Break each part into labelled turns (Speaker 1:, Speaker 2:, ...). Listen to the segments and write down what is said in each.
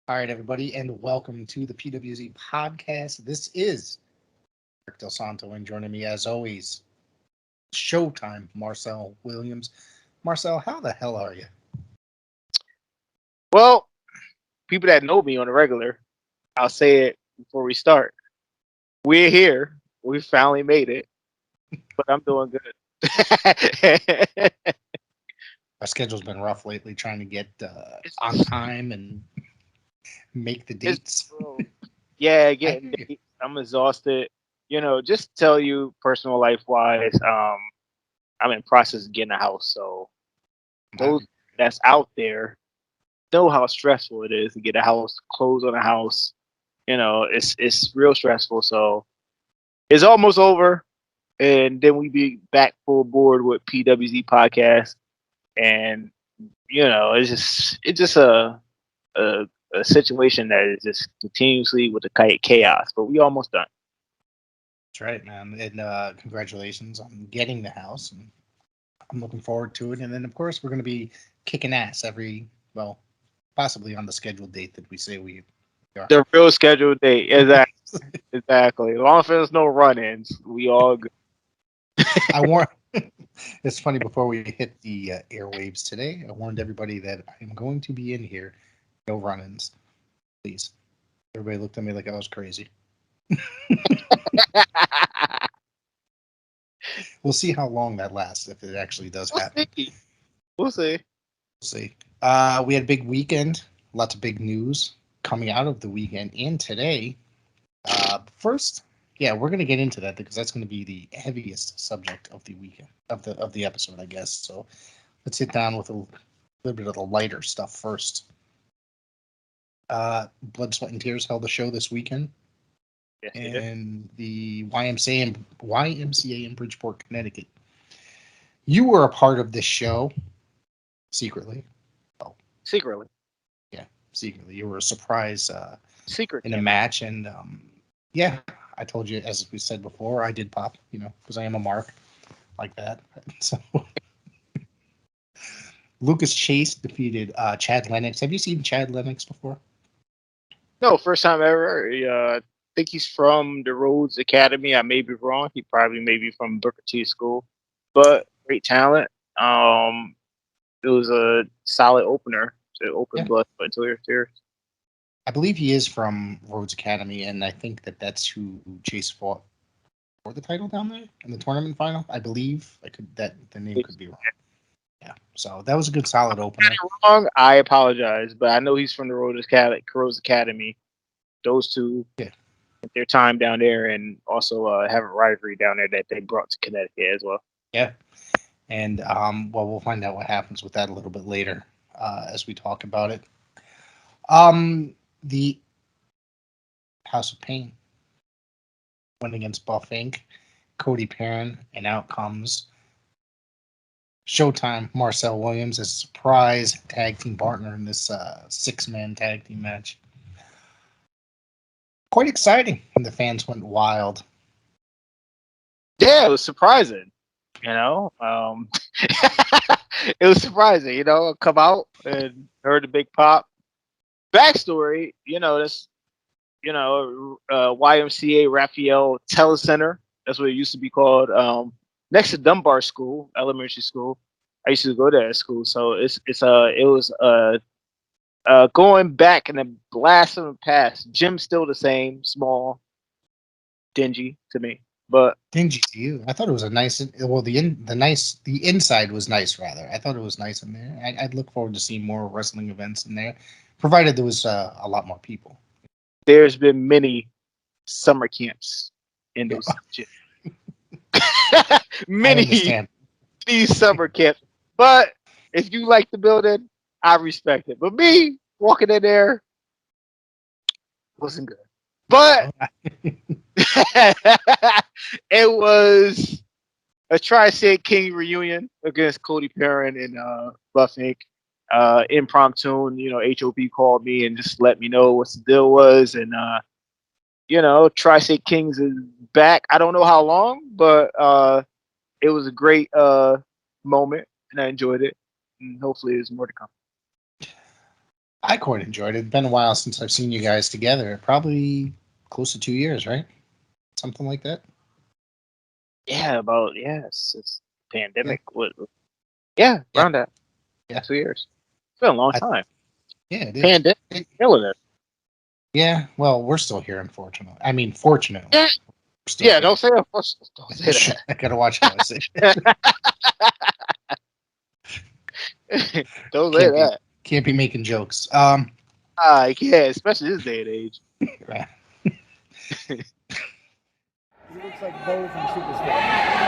Speaker 1: All right, everybody, and welcome to the PWZ podcast. This is Rick Del Santo, and joining me, as always, Showtime, Marcel Williams. Marcel, how the hell are you?
Speaker 2: Well, people that know me on the regular, I'll say it before we start. We're here. We finally made it, but I'm doing good.
Speaker 1: Our schedule's been rough lately, trying to get
Speaker 2: it's,
Speaker 1: on time and make the
Speaker 2: it's
Speaker 1: dates.
Speaker 2: yeah,
Speaker 1: I
Speaker 2: getting
Speaker 1: hear you.
Speaker 2: dates. I'm exhausted. Just to tell you, personal life wise, I'm in process of getting a house. So
Speaker 1: Wow.
Speaker 2: those that's out there know how stressful it is to get a house, close on a house. It's real stressful. So it's almost over, and then we be back full board with PWZ podcast, and it's just a a situation that is just continuously with the chaos. But we almost done.
Speaker 1: That's right, man. And congratulations on getting the house. And I'm looking forward to it. And then, of course, we're going to be kicking ass well, possibly on the scheduled date that we say we are.
Speaker 2: The real scheduled date, exactly. Exactly. As long as there's no run-ins, we all good.
Speaker 1: I warned. It's funny. Before we hit the airwaves today, I warned everybody that I'm going to be in here. No run-ins, please. Everybody looked at me like I was crazy. We'll see how long that lasts if it actually does
Speaker 2: We'll
Speaker 1: happen.
Speaker 2: see. We'll see.
Speaker 1: We'll see. We had a big weekend. Lots of big news coming out of the weekend and today. First, yeah, we're gonna get into that because that's gonna be the heaviest subject of the weekend of the episode, I guess. So let's sit down with a little bit of the lighter stuff first. Blood, Sweat, and Tears held a show this weekend
Speaker 2: Yes, they did.
Speaker 1: in the YMCA in Bridgeport, Connecticut. You were a part of this show secretly. Oh,
Speaker 2: Secretly.
Speaker 1: yeah, secretly. You were a surprise
Speaker 2: Secret
Speaker 1: in a
Speaker 2: camera.
Speaker 1: match, and yeah, I told you, as we said before, I did pop, because I am a mark like that. So Lucas Chase defeated Chad Lennox. Have you seen Chad Lennox before?
Speaker 2: No, first time ever. I think he's from the Rhodes Academy. I may be wrong. He probably may be from Booker T School, but great talent. It was a solid opener to open
Speaker 1: Yeah,
Speaker 2: Blood, Sweat, and Tears.
Speaker 1: I believe he is from Rhodes Academy, and I think that's who Chase fought for the title down there in the tournament final. I believe that the name could be wrong. Yeah, so that was a good solid opener.
Speaker 2: Wrong. I apologize, but I know he's from the Rhodes Academy. Those two,
Speaker 1: Yeah,
Speaker 2: their time down there, and also have a rivalry down there that they brought to Connecticut as well.
Speaker 1: yeah, and well, we'll find out what happens with that a little bit later as we talk about it. The House of Pain went against Buff Inc. Cody Perrin, and out comes Showtime Marcel Williams as a surprise tag team partner in this six-man tag team match. Quite exciting, and the fans went wild.
Speaker 2: Yeah, it was surprising. You know, it was surprising. Come out and heard the big pop. Backstory, that's YMCA Raphael Telecenter. That's what it used to be called. Next to Dunbar School, elementary school. I used to go there at school, so it was going back in the blast of the past. Gym's still the same, small, dingy to me, but
Speaker 1: Dingy to you. I thought it was a nice. Well, the inside was nice. Rather, I thought it was nice in there. I'd look forward to seeing more wrestling events in there, provided there was a lot more people.
Speaker 2: there's been many summer camps in
Speaker 1: Yeah,
Speaker 2: those gyms.
Speaker 1: I
Speaker 2: Many
Speaker 1: understand.
Speaker 2: these summer camps. But if you like the building, I respect it. But me walking in there wasn't good. But
Speaker 1: Oh,
Speaker 2: it was a Tri-State King reunion against Cody Perrin and Buff Inc. Impromptu, HOP called me and just let me know what the deal was. And, Tri-State Kings is back. I don't know how long, but it was a great moment and I enjoyed it. And hopefully there's more to come.
Speaker 1: I quite enjoyed it. It's been a while since I've seen you guys together. Probably close to 2 years, right? Something like that.
Speaker 2: Yeah, it's pandemic. Yeah, around that.
Speaker 1: Yeah.
Speaker 2: 2 years. It's been a long time.
Speaker 1: Yeah, it is.
Speaker 2: Pandemic, killing it.
Speaker 1: Yeah, well, we're still here, unfortunately. I mean, fortunately.
Speaker 2: Yeah.
Speaker 1: We're still
Speaker 2: Yeah,
Speaker 1: here.
Speaker 2: don't say unfortunately. Don't say that.
Speaker 1: I gotta watch how I say.
Speaker 2: Don't say
Speaker 1: Can't be,
Speaker 2: that.
Speaker 1: can't be making jokes.
Speaker 2: I can't, especially this day and age.
Speaker 1: Right.
Speaker 3: He looks like Bo from Superstore.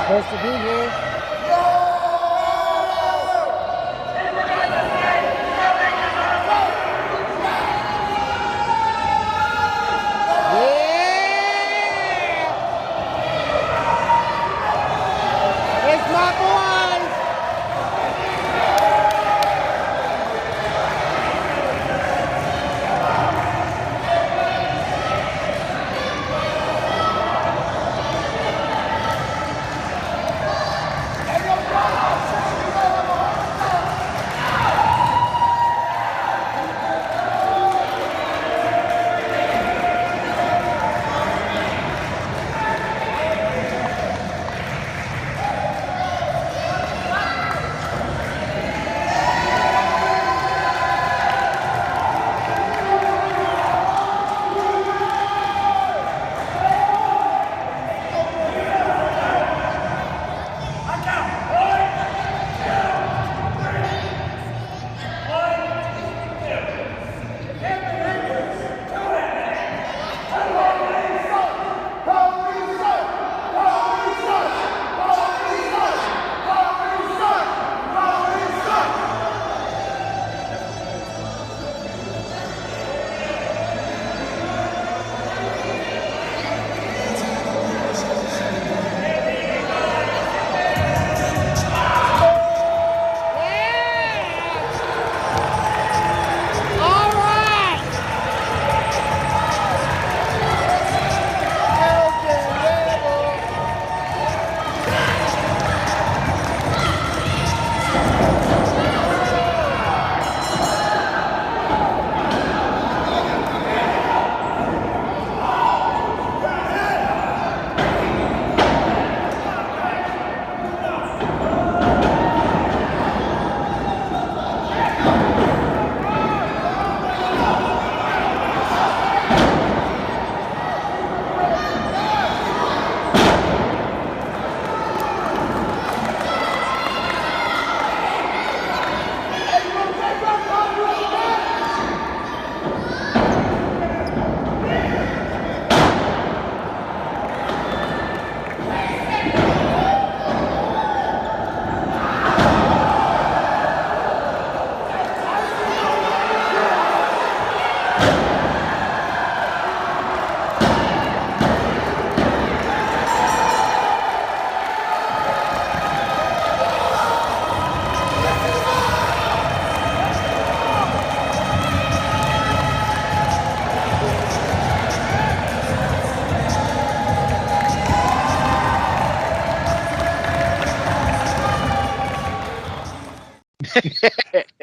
Speaker 3: Supposed to be here. It's my boys!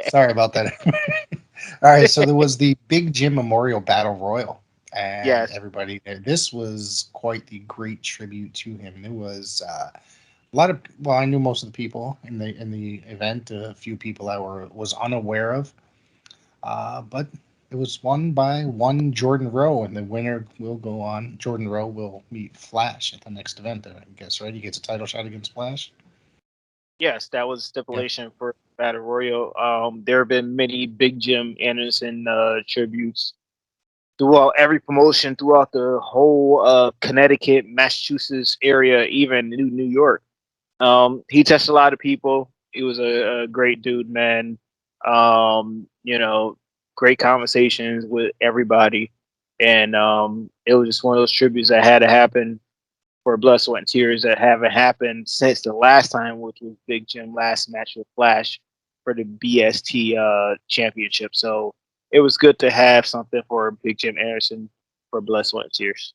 Speaker 1: Sorry about that. All right, so there was the Big Jim Memorial Battle Royal, and
Speaker 2: Yes.
Speaker 1: everybody there. This was quite the great tribute to him. There was a lot of, well, I knew most of the people in the event. A few people I was unaware of, but it was won by one Jordan Rowe, and the winner will go on. Jordan Rowe will meet Flash at the next event. I guess, right? He gets a title shot against Flash.
Speaker 2: Yes, that was stipulation for Battle Royal. There have been many Big Jim Anderson tributes throughout every promotion, throughout the whole Connecticut, Massachusetts area, even New York. He touched a lot of people. He was a great dude, man. You know, great conversations with everybody, and it was just one of those tributes that had to happen for Blood, Sweat, and Tears that haven't happened since the last time, which was Big Jim last match with Flash for the BST championship. So it was good to have something for Big Jim Anderson for Blood, Sweat, and Tears.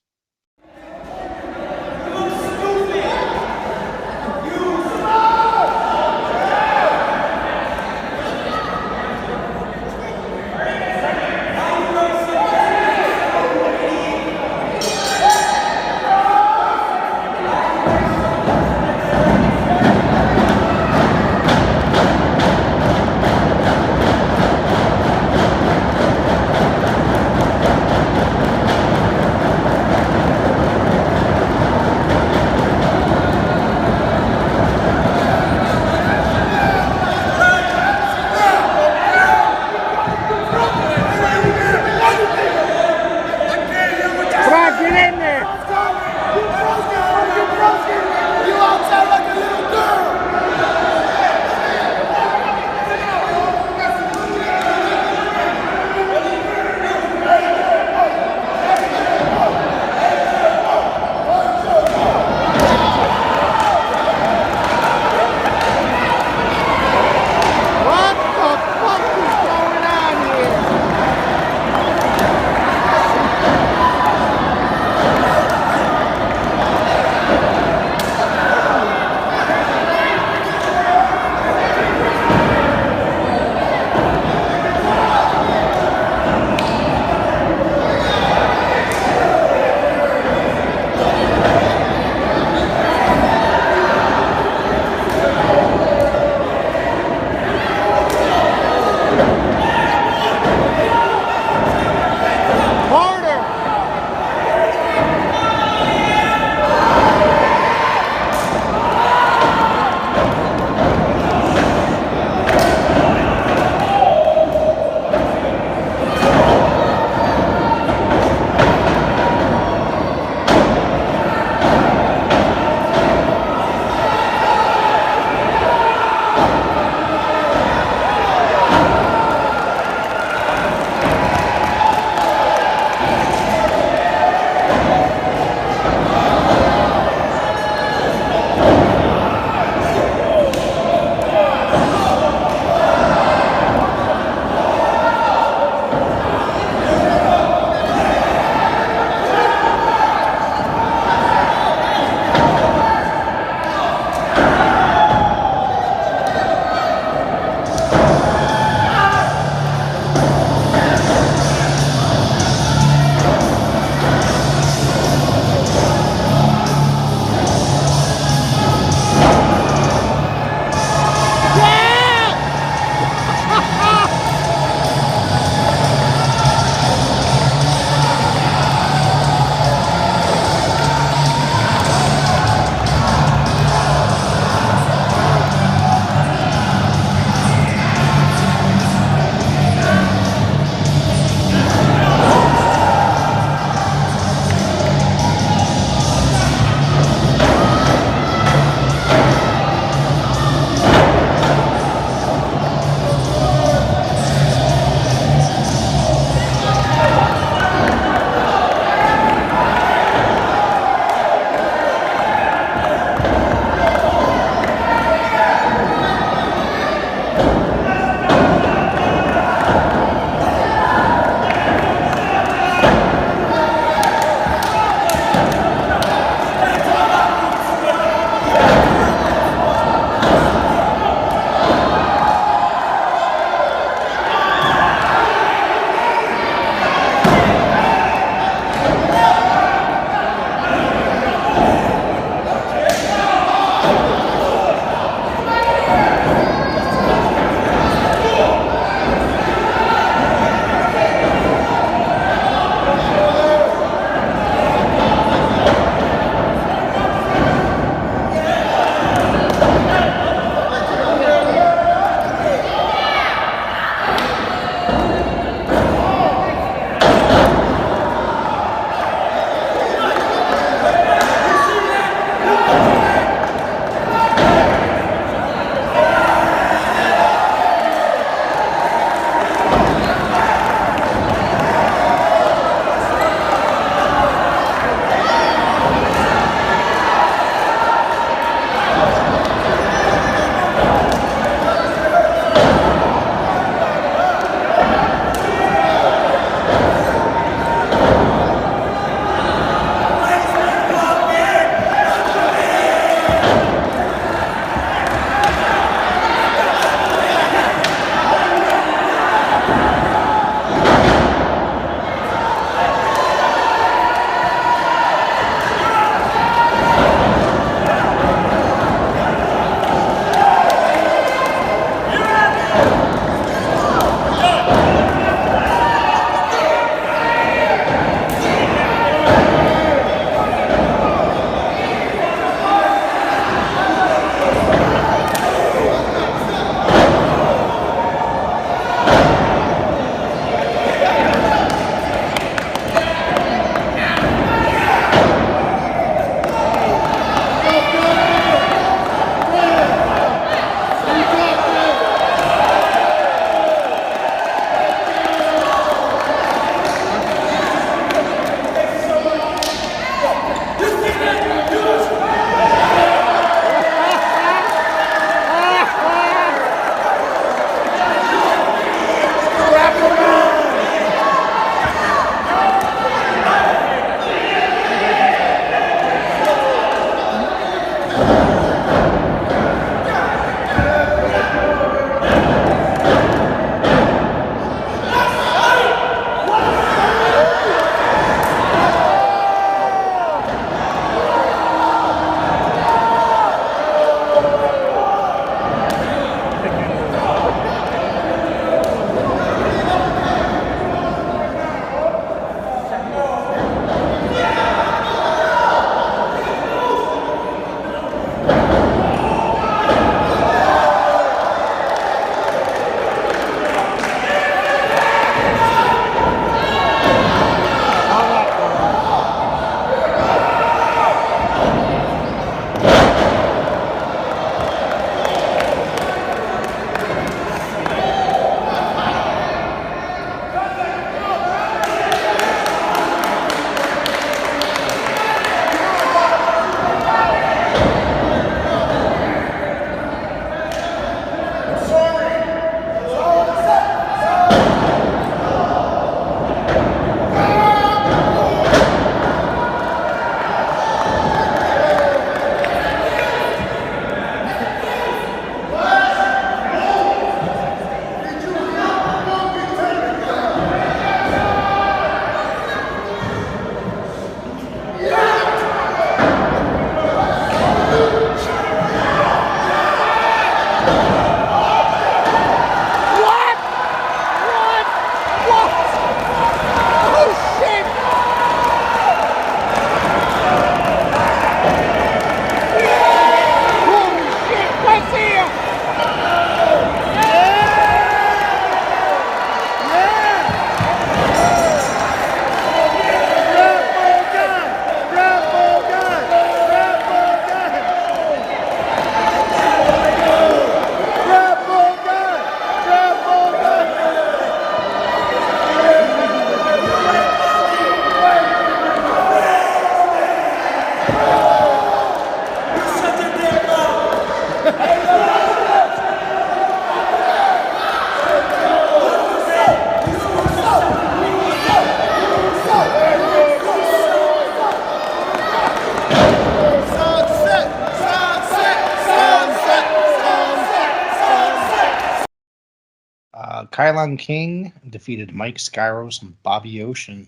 Speaker 1: Kylon King defeated Mike Skyros and Bobby Ocean,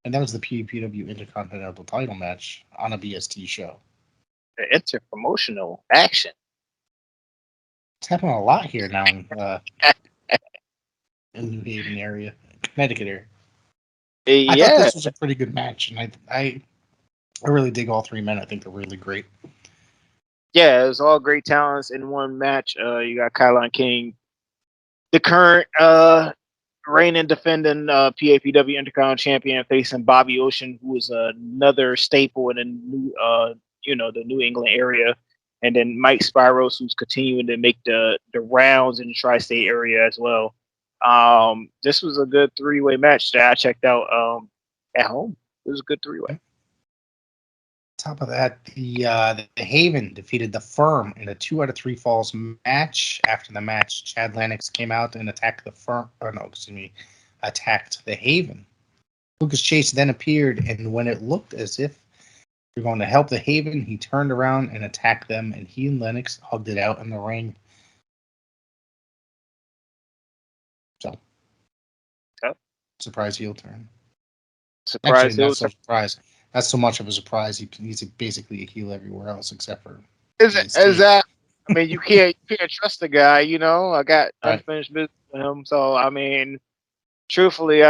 Speaker 1: and that was the PPW Intercontinental title match on a BST show.
Speaker 2: The inter-promotional action.
Speaker 1: It's happening a lot here now in New Haven area, Connecticut area. I thought this was a pretty good match, and I really dig all three men. I think they're really great.
Speaker 2: Yeah, it was all great talents in one match. You got Kylon King, the current reigning defending PAPW Intercontinental Champion, facing Bobby Ocean, who is another staple in the new, the New England area, and then Mike Spiros, who's continuing to make the rounds in the tri-state area as well. This was a good three-way match that I checked out at home. It was a good three-way.
Speaker 1: Top of that, the Haven defeated the Firm in a 2 out of 3 falls match. After the match, Chad Lennox came out and attacked the Firm. Attacked the Haven. Lucas Chase then appeared, and when it looked as if they're going to help the Haven, he turned around and attacked them, and he and Lennox hugged it out in the ring. So, surprise heel turn.
Speaker 2: Surprise
Speaker 1: Actually,
Speaker 2: heel
Speaker 1: not so surprise. Not so much of a surprise. He's basically a heel everywhere else except for.
Speaker 2: Is that? I mean, you can't trust the guy. I got unfinished business with him. So I mean, truthfully,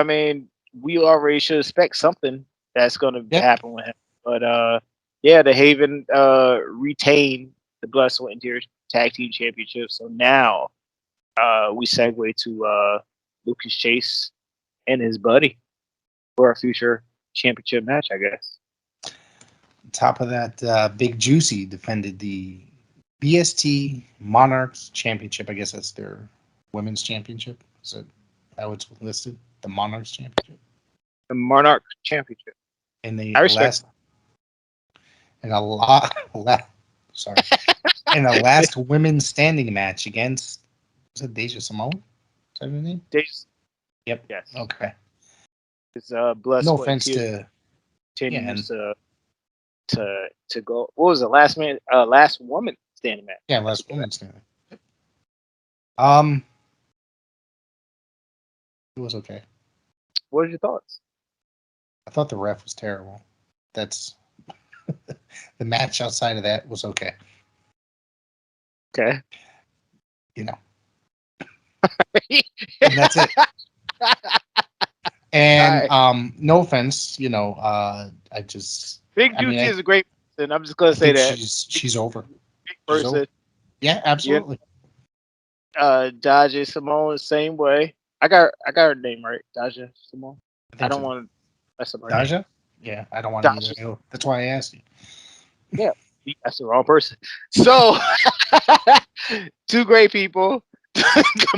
Speaker 2: we already should expect something that's going to happen with him. But the Haven retained the Blood, Sweat, and Tears Tag Team Championship. So now we segue to Lucas Chase and his buddy for a future championship match, I guess.
Speaker 1: Top of that, Big Juicy defended the BST Monarchs Championship. I guess that's their women's championship. Is that how it's listed? The Monarchs Championship.
Speaker 2: The Monarch Championship.
Speaker 1: And the last women's standing match against, was it Deja Simone? Is that her name?
Speaker 2: Deja.
Speaker 1: Yep.
Speaker 2: Yes.
Speaker 1: Okay.
Speaker 2: It's Blood,
Speaker 1: no
Speaker 2: Sweat,
Speaker 1: offense
Speaker 2: to
Speaker 1: continues
Speaker 2: to go. What was the last woman standing match?
Speaker 1: Yeah, last woman standing. It was okay.
Speaker 2: What are your thoughts?
Speaker 1: I thought the ref was terrible. That's the match outside of that was okay.
Speaker 2: Okay.
Speaker 1: And that's it. And no offense, I just
Speaker 2: Big Juicy is a great person. I'm just gonna say that
Speaker 1: she's over.
Speaker 2: Big person.
Speaker 1: Over. Yeah, absolutely.
Speaker 2: Daja Simone, same way. I got her name right, Daja Simone. I don't want to mess up her name.
Speaker 1: Daja? Yeah, I don't want to either. That's why I asked you.
Speaker 2: Yeah, that's the wrong person. So, two great people. The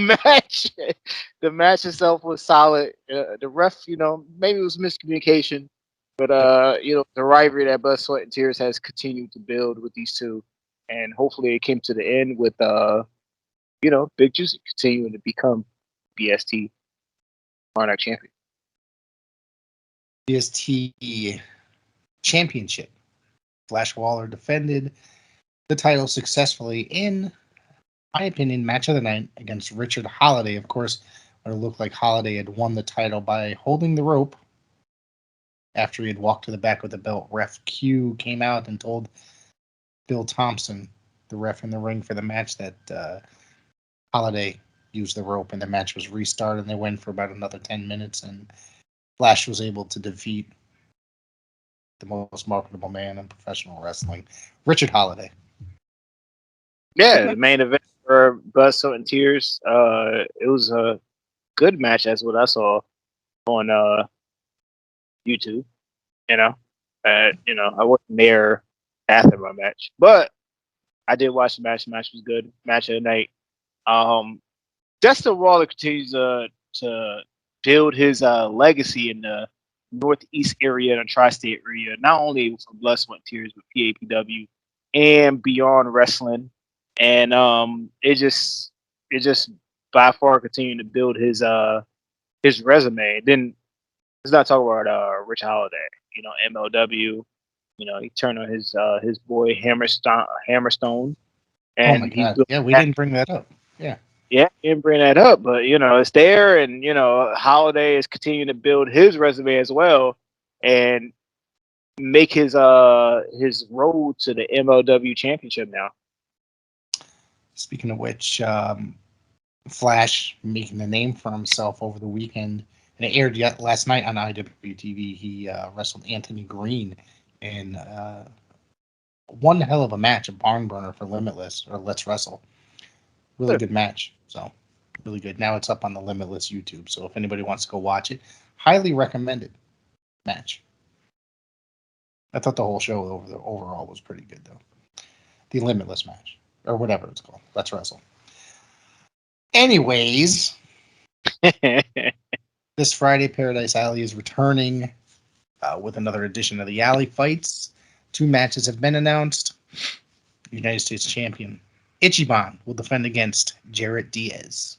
Speaker 2: match itself was solid. The ref, maybe it was miscommunication, but the rivalry that Blood, Sweat, and Tears has continued to build with these two, and hopefully it came to the end with Big Juicy continuing to become BST Monarch Champion.
Speaker 1: BST Championship. Flash Waller defended the title successfully in my opinion, match of the night against Richard Holiday. Of course, it looked like Holiday had won the title by holding the rope after he had walked to the back with the belt. Ref Q came out and told Bill Thompson, the ref in the ring for the match, that Holiday used the rope, and the match was restarted, and they went for about another 10 minutes, and Flash was able to defeat the most marketable man in professional wrestling, Richard Holiday.
Speaker 2: Yeah, the main event for Blood, Sweat, and Tears. It was a good match, as what I saw on YouTube. I wasn't there after my match, but I did watch the match. The match was good. Match of the night. Dustin Waller continues to build his legacy in the Northeast area and the tri-state area, not only for Blood, Sweat, and Tears, but PAPW and Beyond Wrestling. And it just by far continuing to build his resume. Then let's not talk about Rich Holiday. MLW. He turned on his boy Hammerstone. And
Speaker 1: oh my God! Yeah, we didn't bring that up. Yeah.
Speaker 2: Yeah, didn't bring that up, but it's there, and Holiday is continuing to build his resume as well, and make his road to the MLW Championship now.
Speaker 1: Speaking of which, Flash making a name for himself over the weekend, and it aired last night on IWTV. He wrestled Anthony Green in one hell of a match, a barn burner for Limitless or Let's Wrestle. Really good match. So really good. Now it's up on the Limitless YouTube. So if anybody wants to go watch it, highly recommended match. I thought the whole show overall was pretty good though. The Limitless match or whatever it's called. Let's Wrestle. Anyways, this Friday, Paradise Alley is returning with another edition of the Alley Fights. 2 matches have been announced. United States Champion Ichiban will defend against Jarrett Diaz.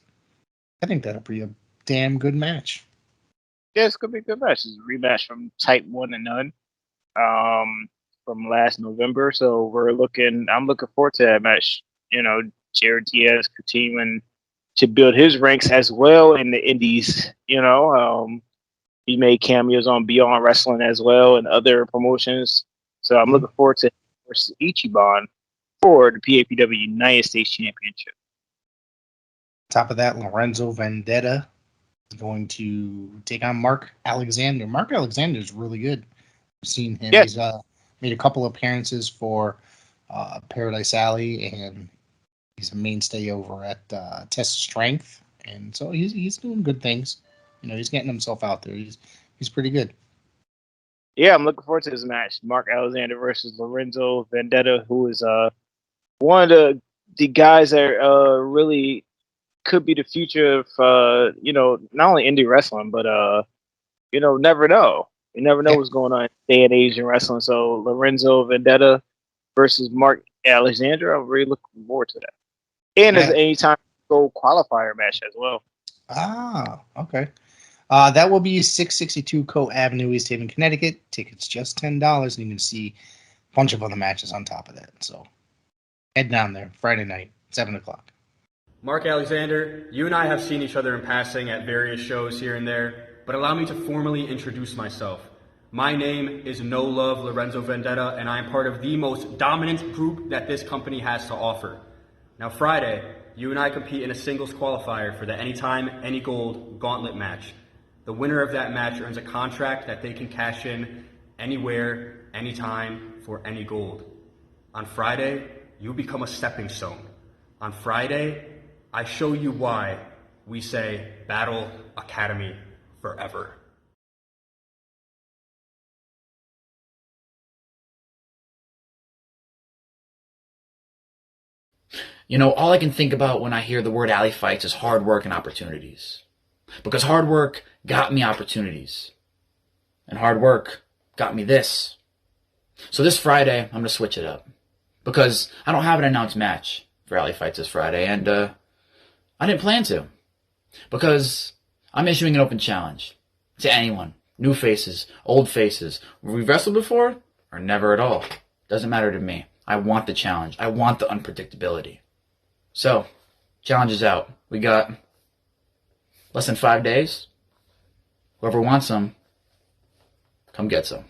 Speaker 1: I think that'll be a damn good match.
Speaker 2: Yeah, it's gonna be a good match. It's a rematch from Type 1 and None from last November. So I'm looking forward to that match. Jarrett Diaz continuing to build his ranks as well in the indies. He made cameos on Beyond Wrestling as well and other promotions. So I'm looking forward to versus Ichiban for the PAPW United States Championship.
Speaker 1: Top of that, Lorenzo Vendetta is going to take on Mark Alexander. Mark Alexander is really good. I've seen him.
Speaker 2: Yes.
Speaker 1: He's made a couple appearances for Paradise Alley, and he's a mainstay over at Test Strength, and so he's doing good things. He's getting himself out there. He's pretty good.
Speaker 2: Yeah, I'm looking forward to this match. Mark Alexander versus Lorenzo Vendetta, who is one of the guys that really could be the future of not only indie wrestling, but never know. You never know what's going on in day and age in wrestling. So Lorenzo Vendetta versus Mark Alexander, I'm really looking forward to that. And as anytime go qualifier match as well.
Speaker 1: Ah, okay. That will be 662 Coe Avenue, East Haven, Connecticut. Tickets just $10, and you can see a bunch of other matches on top of that. So head down there Friday night, 7 o'clock.
Speaker 4: Mark Alexander, you and I have seen each other in passing at various shows here and there, but allow me to formally introduce myself. My name is No Love Lorenzo Vendetta, and I am part of the most dominant group that this company has to offer. Now Friday, you and I compete in a singles qualifier for the Anytime, Any Gold gauntlet match. The winner of that match earns a contract that they can cash in anywhere, anytime, for any gold. On Friday, you become a stepping stone. On Friday, I show you why we say Battle Academy forever.
Speaker 5: All I can think about when I hear the word alley fights is hard work and opportunities. Because hard work got me opportunities. And hard work got me this. So this Friday, I'm going to switch it up. Because I don't have an announced match for alley fights this Friday, and I didn't plan to. Because I'm issuing an open challenge to anyone. New faces, old faces. We've wrestled before, or never at all. Doesn't matter to me. I want the challenge. I want the unpredictability. So, challenge is out. We got less than 5 days. Whoever wants some, come get some.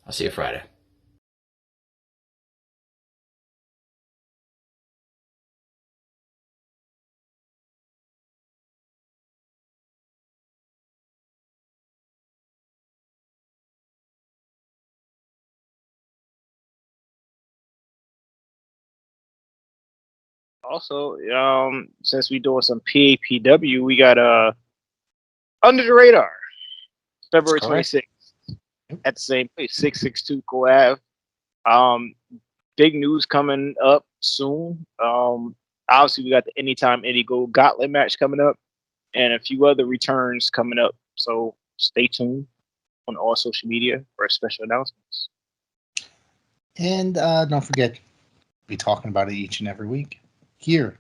Speaker 5: I'll see you Friday.
Speaker 2: Also, since we doing some PAPW, we got Under the Radar, February 26th at the same place, 662 Coe Ave. Big news coming up soon. Obviously, we got the Anytime Any Gold Gauntlet match coming up, and a few other returns coming up. So stay tuned on all social media for special announcements.
Speaker 1: And don't forget, we'll be talking about it each and every week here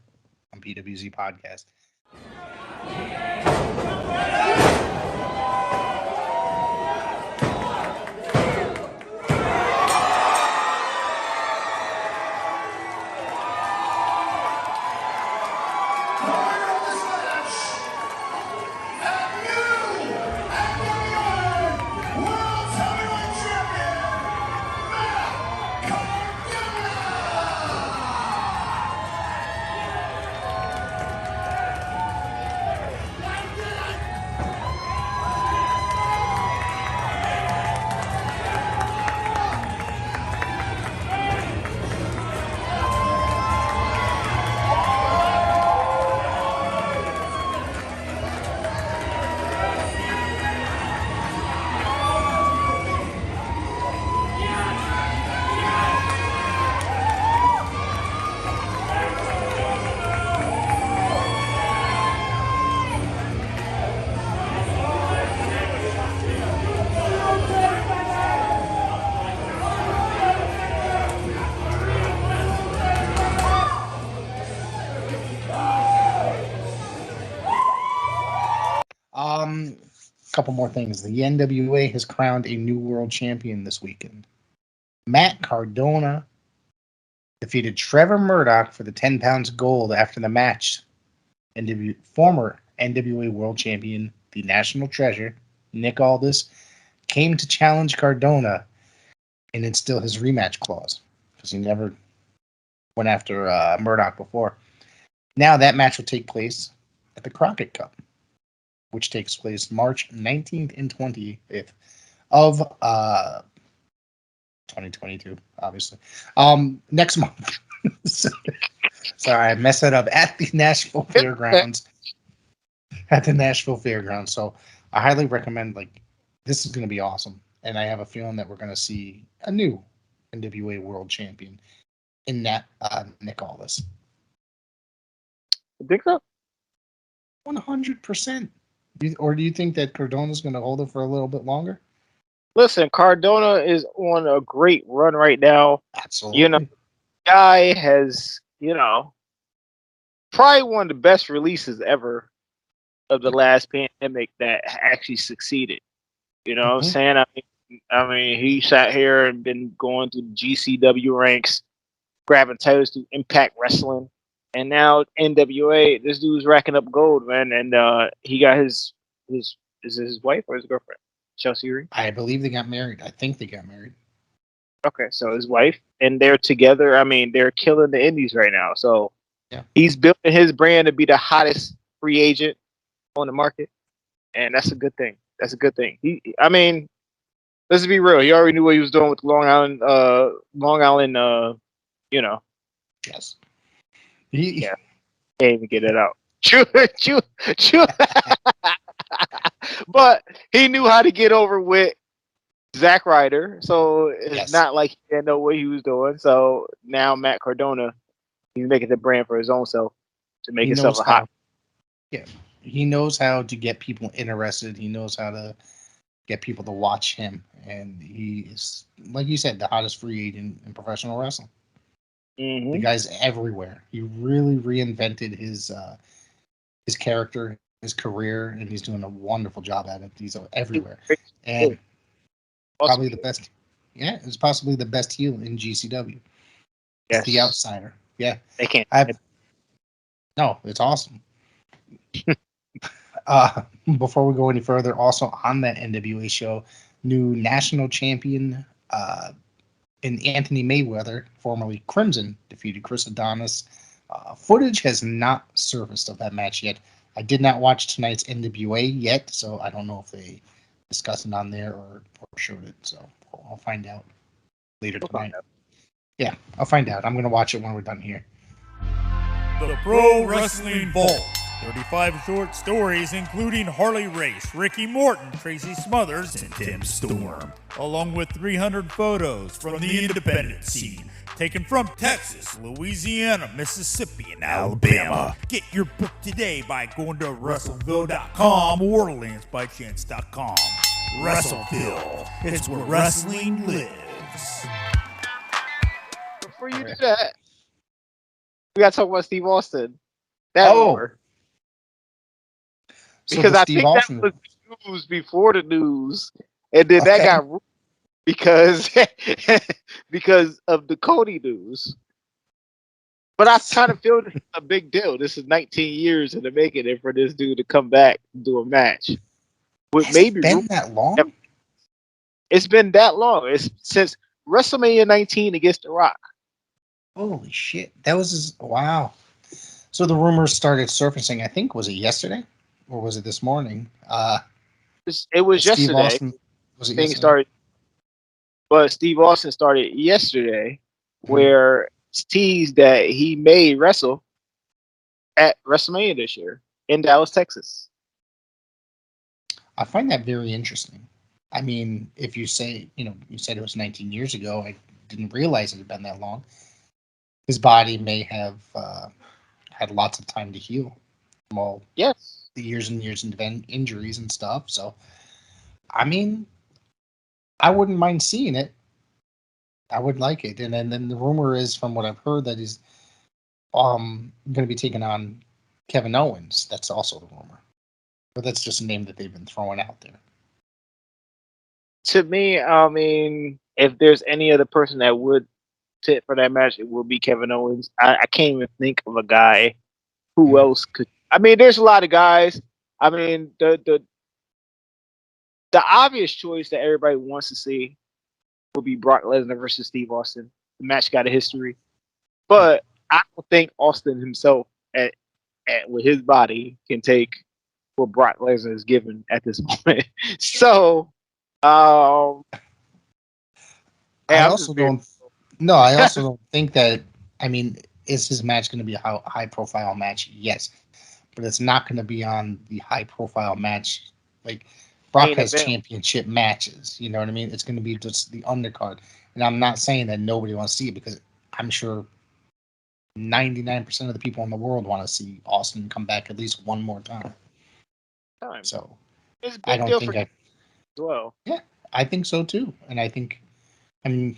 Speaker 1: on PWZ Podcast. couple more things. The NWA has crowned a new world champion this weekend. Matt Cardona defeated Trevor Murdoch for the 10 pounds of gold after the match. Former NWA World Champion, the National Treasure, Nick Aldis, came to challenge Cardona and instill his rematch clause because he never went after Murdoch before. Now that match will take place at the Crockett Cup, which takes place March 19th and 20th of 2022, obviously. Next month. Sorry, I messed that up. At the Nashville Fairgrounds. At the Nashville Fairgrounds. So I highly recommend, this is going to be awesome. And I have a feeling that we're going to see a new NWA World Champion in that Nick Aldis.
Speaker 2: You think so?
Speaker 1: 100%. Or do you think that Cardona's going to hold it for a little bit longer?
Speaker 2: Listen, Cardona is on a great run right now.
Speaker 1: Absolutely.
Speaker 2: Guy has, probably one of the best releases ever of the last pandemic that actually succeeded. You know what I'm saying? I mean, he sat here and been going through the GCW ranks, grabbing titles through Impact Wrestling, and now NWA. This dude's racking up gold, man. And he got his is it his wife or his girlfriend? Chelsea Reed?
Speaker 1: I believe they got married. I think they got married.
Speaker 2: Okay, so his wife, and they're together. I mean, they're killing the indies right now. So he's building his brand to be the hottest free agent on the market, and that's a good thing. That's a good thing. Let's be real. He already knew what he was doing with Long Island.
Speaker 1: Yes.
Speaker 2: Can't even get it out. But he knew how to get over with Zack Ryder, so it's not like he didn't know what he was doing. So now Matt Cardona, he's making the brand for his own self to make himself a hot.
Speaker 1: Yeah, he knows how to get people interested. He knows how to get people to watch him, and he is, like you said, the hottest free agent in professional wrestling.
Speaker 2: Mm-hmm.
Speaker 1: The guy's everywhere. He really reinvented his character, his career, and he's doing a wonderful job at it. He's everywhere, and probably the best. Yeah, it's possibly the best heel in GCW. Yes. It's the outsider. Yeah,
Speaker 2: they can't.
Speaker 1: No, it's awesome. Before we go any further, also on that NWA show, new national champion in Anthony Mayweather, formerly Crimson, defeated Chris Adonis. Footage has not surfaced of that match yet. I did not watch tonight's NWA yet, so I don't know if they discussed it on there or showed it. So I'll find out later tonight. Yeah, I'll find out. I'm going to watch it when we're done here.
Speaker 6: The Pro Wrestling Vault. 35 short stories including Harley Race, Ricky Morton, Tracy Smothers, and Tim Storm, along with 300 photos from the independent scene, taken from Texas, Louisiana, Mississippi, and Alabama. Get your book today by going to WrestleVille.com or LanceByChance.com. WrestleVille, it's where wrestling lives.
Speaker 2: Before you do that, we gotta talk about Steve Austin. Rumor. Because I think that was the news before the news, and then that got ruined because of the Cody news. But I kind of feel this is a big deal. This is 19 years in the making, and for this dude to come back and do a match.
Speaker 1: Has it been that long?
Speaker 2: It's been that long. It's since WrestleMania 19 against The Rock.
Speaker 1: Holy shit! That was wow. So the rumors started surfacing. I think was it yesterday, or was it this morning?
Speaker 2: It was yesterday.
Speaker 1: Austin, was it yesterday?
Speaker 2: Started, but Steve Austin started yesterday, where it's teased that he may wrestle at WrestleMania this year in Dallas, Texas.
Speaker 1: I find that very interesting. I mean, if you say, you said it was 19 years ago, I didn't realize it had been that long. His body may have had lots of time to heal from all the years and years of injuries and stuff. So, I mean, I wouldn't mind seeing it. I would like it. And then the rumor is, from what I've heard, that he's going to be taking on Kevin Owens. That's also the rumor. But that's just a name that they've been throwing out there.
Speaker 2: To me, I mean, if there's any other person that would fit for that match, it would be Kevin Owens. I can't even think of a guy who else could. I mean, there's a lot of guys. I mean, the obvious choice that everybody wants to see would be Brock Lesnar versus Steve Austin. The match got a history, but I don't think Austin himself, with his body, can take what Brock Lesnar is given at this moment. So,
Speaker 1: I
Speaker 2: I'm
Speaker 1: also
Speaker 2: just being-
Speaker 1: don't. No, I also don't think that. I mean, is his match going to be a high profile match? Yes, but it's not going to be on the high profile match. Like Brock
Speaker 2: Main
Speaker 1: has
Speaker 2: event.
Speaker 1: championship matches. You know what I mean? It's going to be just the undercard. And I'm not saying that nobody wants to see it, because I'm sure 99% of the people in the world want to see Austin come back at least one more time. So
Speaker 2: It's a
Speaker 1: I
Speaker 2: big
Speaker 1: don't
Speaker 2: deal
Speaker 1: think
Speaker 2: for him as well.
Speaker 1: Yeah, I think so too. And I mean,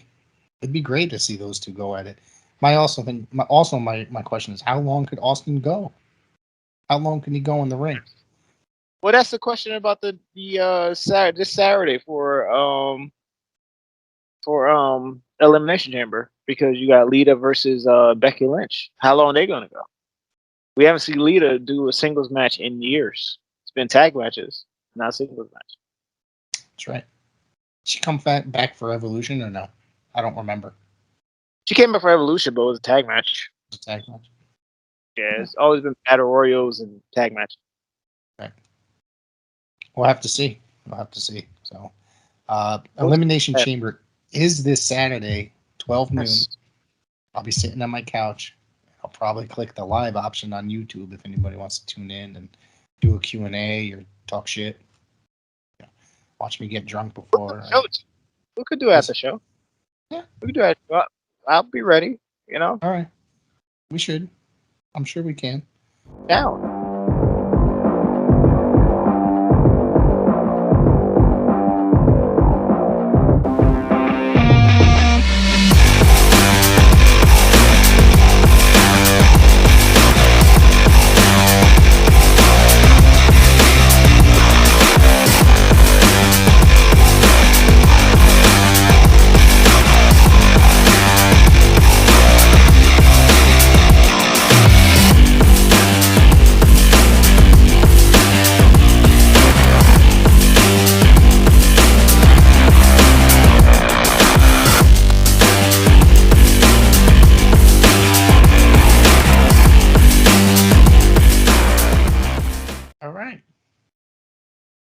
Speaker 1: it'd be great to see those two go at it. My question is, how long could Austin go? How long can he go in the ring?
Speaker 2: Well, that's the question about this Saturday for Elimination Chamber, because you got Lita versus Becky Lynch. How long are they gonna go? We haven't seen Lita do a singles match in years. It's been tag matches, not singles match.
Speaker 1: That's right. Did she come back for Evolution or no? I don't remember.
Speaker 2: She came back for Evolution, but it was a tag match.
Speaker 1: It was a tag match.
Speaker 2: Yeah, it's always been Battle Royals and tag matches.
Speaker 1: Right. We'll have to see. So, Elimination Chamber is this Saturday, 12 noon. I'll be sitting on my couch. I'll probably click the live option on YouTube if anybody wants to tune in and do a Q&A or talk shit. Watch me get drunk before.
Speaker 2: We could do it at the show.
Speaker 1: Yeah.
Speaker 2: We could do it. I'll be ready, you know?
Speaker 1: All right. We should. I'm sure we can.
Speaker 2: Down.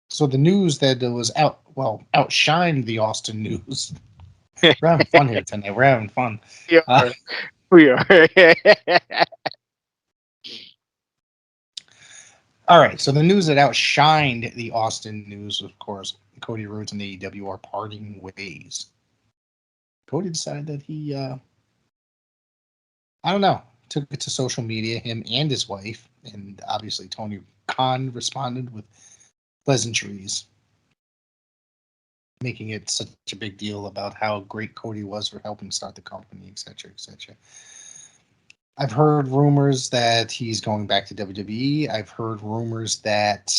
Speaker 1: So the news that was outshined the Austin news. We're having fun here tonight. We're having fun.
Speaker 2: Yeah, we are.
Speaker 1: All right. So the news that outshined the Austin news, of course, Cody Rhodes and AEW are parting ways. Cody decided that he, I don't know, took it to social media, him and his wife, and obviously Tony Khan responded with pleasantries, making it such a big deal about how great Cody was for helping start the company, etc., etc. I've heard rumors that he's going back to WWE. I've heard rumors that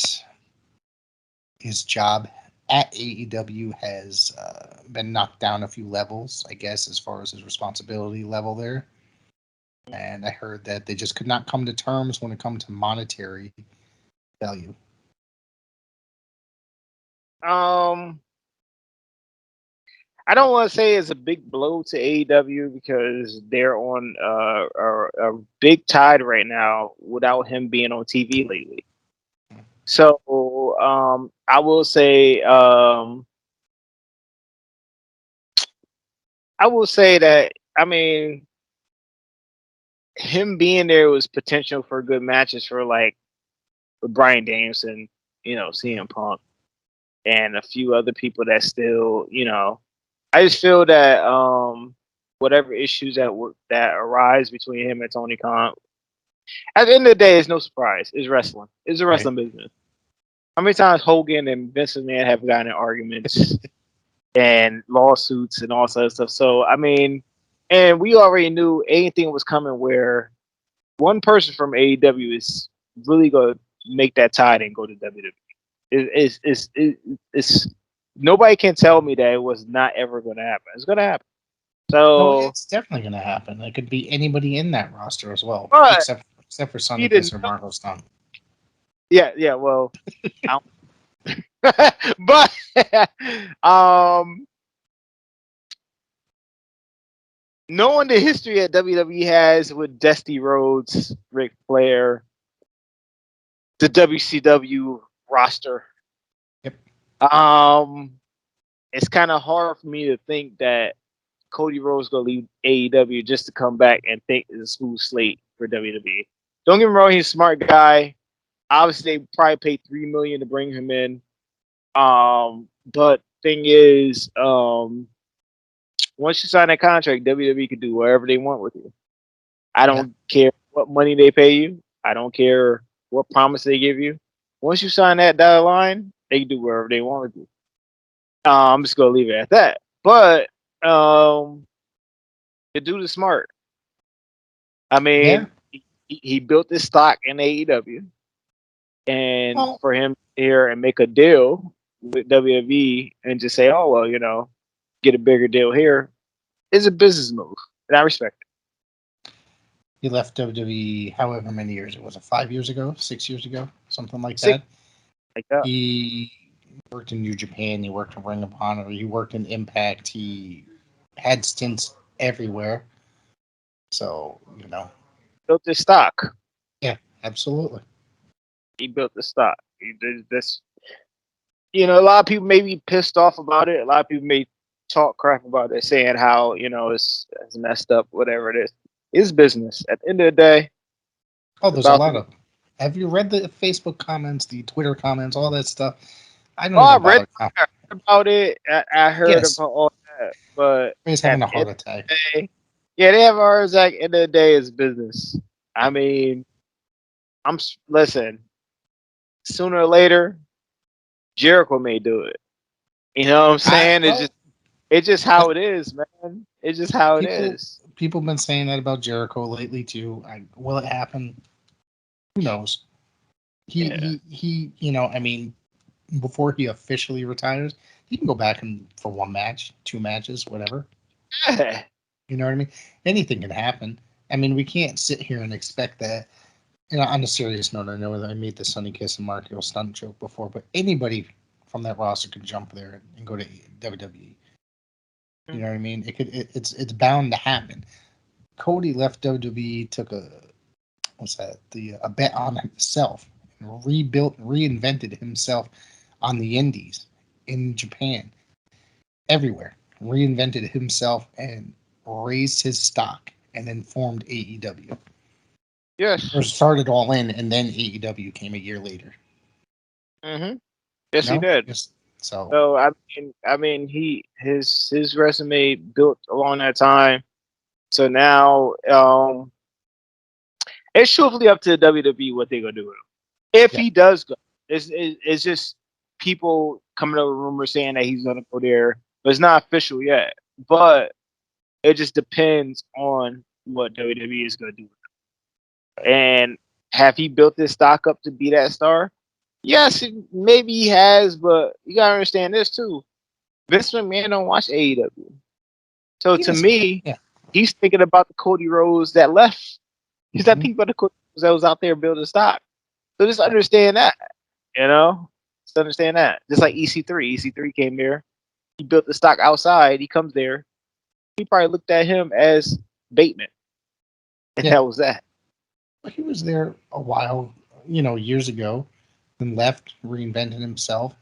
Speaker 1: his job at AEW has been knocked down a few levels, I guess, as far as his responsibility level there. And I heard that they just could not come to terms when it comes to monetary value.
Speaker 2: I don't want to say it's a big blow to AEW because they're on a big tide right now without him being on TV lately. So I will say that, I mean, him being there was potential for good matches for Bryan Danielson, CM Punk, and a few other people that still, I just feel that whatever issues that arise between him and Tony Khan, at the end of the day, it's no surprise. It's wrestling. It's a wrestling business. How many times Hogan and Vince McMahon have gotten in arguments and lawsuits and all sorts of stuff? So, I mean, and we already knew anything was coming where one person from AEW is really going to make that tide and go to WWE. It's nobody can tell me that it was not ever going to happen. It's going to happen.
Speaker 1: No,
Speaker 2: So,
Speaker 1: it's definitely going to happen. It could be anybody in that roster as well,
Speaker 2: but
Speaker 1: except for Sonny
Speaker 2: he didn't.
Speaker 1: Kiss or Marco Stunt.
Speaker 2: Yeah. Well, I don't, but knowing the history that WWE has with Dusty Rhodes, Ric Flair, the WCW roster,
Speaker 1: Yep.
Speaker 2: it's kind of hard for me to think that Cody Rhodes gonna leave AEW just to come back and think it's a smooth slate for WWE. Don't get me wrong, he's a smart guy. Obviously, they probably paid $3 million to bring him in. But thing is, once you sign that contract, WWE can do whatever they want with you. I don't care what money they pay you. I don't care what promise they give you. Once you sign that dotted line, they can do whatever they want with you. I'm just gonna leave it at that. But the dude is smart. I mean, he built this stock in AEW, and for him here and make a deal with WWE and just say, "Oh well, get a bigger deal here," is a business move, and I respect it.
Speaker 1: He left WWE however many years it was, 5 years ago, 6 years ago, something like
Speaker 2: Six,
Speaker 1: that.
Speaker 2: like that.
Speaker 1: He worked in New Japan. He worked in Ring of Honor. He worked in Impact. He had stints everywhere. So
Speaker 2: Built this stock.
Speaker 1: Yeah, absolutely.
Speaker 2: He built the stock. He did this. A lot of people may be pissed off about it. A lot of people may talk crap about it, saying how it's messed up, whatever it is. It's business. At the end of the day.
Speaker 1: Oh, there's a lot of. Have you read the Facebook comments, the Twitter comments, all that stuff? I don't even
Speaker 2: read
Speaker 1: bother.
Speaker 2: about it. I heard about all that, but
Speaker 1: he's having a heart attack.
Speaker 2: Yeah, they have a heart attack. End of the day, it's business. I mean, listen. Sooner or later, Jericho may do it. You know what I'm saying? It's just how it is, man. It's just how it is.
Speaker 1: People have been saying that about Jericho lately too. Will it happen? Who knows? He, I mean, before he officially retires, he can go back for one match, 2 matches, whatever.
Speaker 2: Yeah.
Speaker 1: You know what I mean? Anything can happen. I mean, we can't sit here and expect that. On a serious note, I know that I made the Sonny Kiss and Marco Stunt joke before, but anybody from that roster could jump there and go to WWE. You know what I mean? It's bound to happen. Cody left WWE, took a bet on himself, and reinvented himself on the indies, in Japan, everywhere. Reinvented himself and raised his stock, and then formed AEW.
Speaker 2: Yes.
Speaker 1: Or started All In, and then AEW came a year later.
Speaker 2: Mm-hmm. Yes, he did.
Speaker 1: Yes. So
Speaker 2: I mean, his resume built along that time. So now, it's truthfully up to the WWE what they're gonna do with him. If he does go, it's just people coming up with rumors saying that he's gonna go there, but it's not official yet. But it just depends on what WWE is gonna do with him. And have he built this stock up to be that star? Yes, maybe he has, but you gotta understand this too. Vince McMahon don't watch AEW, so to me, he's thinking about the Cody Rhodes that left. He's not thinking about the Cody Rhodes that was out there building stock. So just understand that, just understand that. Just like EC3, EC3 came there, he built the stock outside. He comes there, he probably looked at him as Bateman, and that was that.
Speaker 1: He was there a while, years ago. Then left, reinvented himself,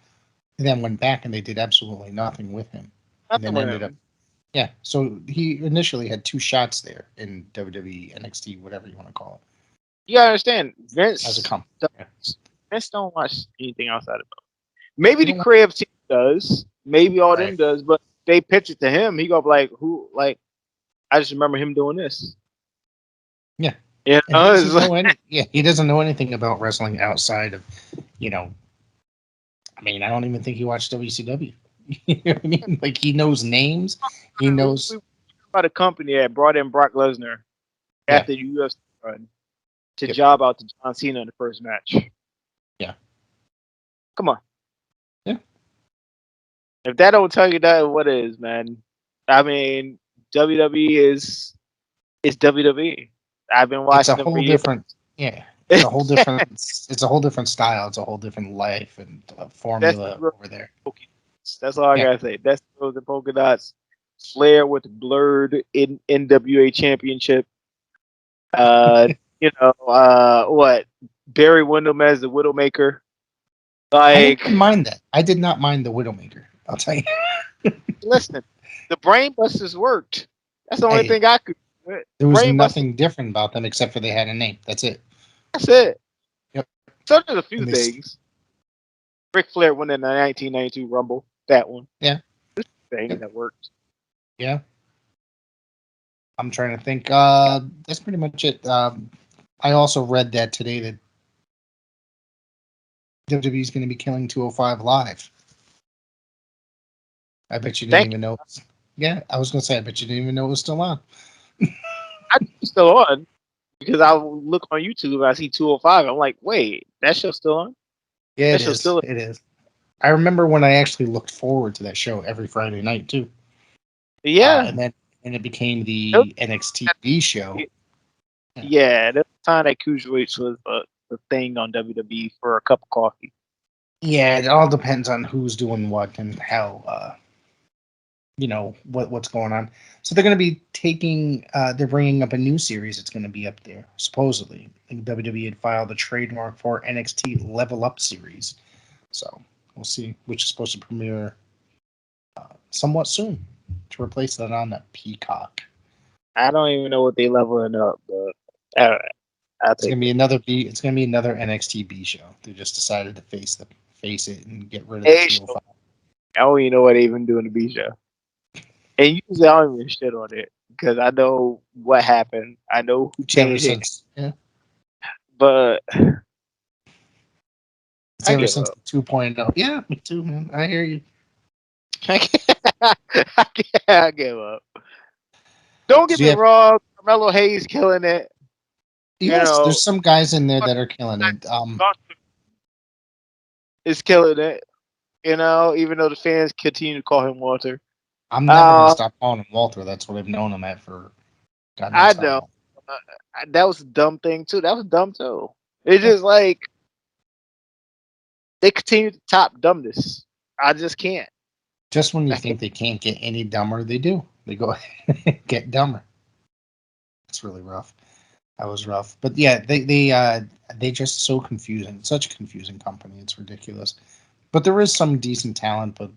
Speaker 1: and then went back, and they did absolutely nothing with him. And then ended up, so he initially had 2 shots there in WWE, NXT, whatever you want to call it.
Speaker 2: You gotta understand, Vince
Speaker 1: as a company.
Speaker 2: Vince don't watch anything outside of it. Maybe the creative team does, maybe all them does, but they pitch it to him. He go like, "Who? Like, I just remember him doing this."
Speaker 1: Yeah.
Speaker 2: Yeah,
Speaker 1: he doesn't know anything about wrestling outside of, I mean, I don't even think he watched WCW. You know what I mean? Like, he knows names. He knows
Speaker 2: about a company that brought in Brock Lesnar after the UFC run to job out to John Cena in the first match.
Speaker 1: Yeah.
Speaker 2: Come on. If that don't tell you that, what is, man? I mean, WWE is WWE. I've been
Speaker 1: It's a
Speaker 2: watching them for
Speaker 1: whole
Speaker 2: years.
Speaker 1: different, yeah. It's a whole different. It's a whole different style. It's a whole different life and
Speaker 2: That's
Speaker 1: formula
Speaker 2: the
Speaker 1: over there.
Speaker 2: polka dots. That's all I
Speaker 1: Yeah.
Speaker 2: gotta say. That's the polka dots. Flair with the blurred in NWA Championship. Uh, what? Barry Windham as the Widowmaker.
Speaker 1: I
Speaker 2: Like,
Speaker 1: didn't mind that. I did not mind the Widowmaker. I'll tell you.
Speaker 2: listen, the Brain Busters worked. That's the only
Speaker 1: Hey,
Speaker 2: thing I could do.
Speaker 1: there was
Speaker 2: Brain Busters.
Speaker 1: nothing different about them except for they had a name. That's it.
Speaker 2: That's it.
Speaker 1: Yep.
Speaker 2: So there's a few
Speaker 1: And they,
Speaker 2: things. Ric Flair won in the 1992 Rumble. That one.
Speaker 1: Yeah.
Speaker 2: Thing
Speaker 1: Yep.
Speaker 2: that worked.
Speaker 1: Yeah. I'm trying to think. That's pretty much it. I also read that today that WWE is going to be killing 205 live. I bet you didn't
Speaker 2: Thank
Speaker 1: even know. Yeah, I was going to say, I bet you didn't even know it was still on.
Speaker 2: I think it's still on because I look on YouTube and I see 205. I'm like, wait, that show's still on?
Speaker 1: Yeah,
Speaker 2: That
Speaker 1: it
Speaker 2: show's
Speaker 1: is.
Speaker 2: still.
Speaker 1: It is. I remember when I actually looked forward to that show every Friday night too.
Speaker 2: Yeah.
Speaker 1: And it became the
Speaker 2: Nope.
Speaker 1: NXT show.
Speaker 2: Yeah, that time that Cruiserweights was the thing on WWE for a cup of coffee.
Speaker 1: Yeah, it all depends on who's doing what and how. What's going on. So they're going to be they're bringing up a new series. It's going to be up there supposedly. I think WWE had filed a trademark for NXT Level Up series. So we'll see, which is supposed to premiere somewhat soon to replace that on that Peacock.
Speaker 2: I don't even know what they leveling up, but all right, I'll
Speaker 1: It's
Speaker 2: take
Speaker 1: gonna
Speaker 2: it.
Speaker 1: be another B. It's gonna be another NXT B show. They just decided to face it and get rid of
Speaker 2: A
Speaker 1: the
Speaker 2: show.
Speaker 1: 205.
Speaker 2: I don't even know what they even do in the B show. And usually I don't even shit on it because I know what happened. I know who
Speaker 1: It's ever
Speaker 2: changed it,
Speaker 1: since yeah.
Speaker 2: but
Speaker 1: It's
Speaker 2: I
Speaker 1: ever
Speaker 2: give
Speaker 1: since
Speaker 2: up.
Speaker 1: the 2.0. Yeah, me too, man. I hear you.
Speaker 2: I give up. Don't get
Speaker 1: So you
Speaker 2: me
Speaker 1: have
Speaker 2: wrong, Carmelo Hayes killing it. You
Speaker 1: yes,
Speaker 2: know,
Speaker 1: there's some guys in there that are killing it.
Speaker 2: is killing it. You know, even though the fans continue to call him Walter.
Speaker 1: I'm never gonna stop calling him Walter. That's what I've known him at for God
Speaker 2: I
Speaker 1: knows how
Speaker 2: know
Speaker 1: long.
Speaker 2: that was a dumb thing too. That was dumb too. It's just like they continue to top dumbness. I just can't.
Speaker 1: Just when you
Speaker 2: I can't.
Speaker 1: think they can't get any dumber, they do. They go get dumber. It's really rough. That was rough. But yeah, they just so confusing. Such a confusing company. It's ridiculous. But there is some decent talent. But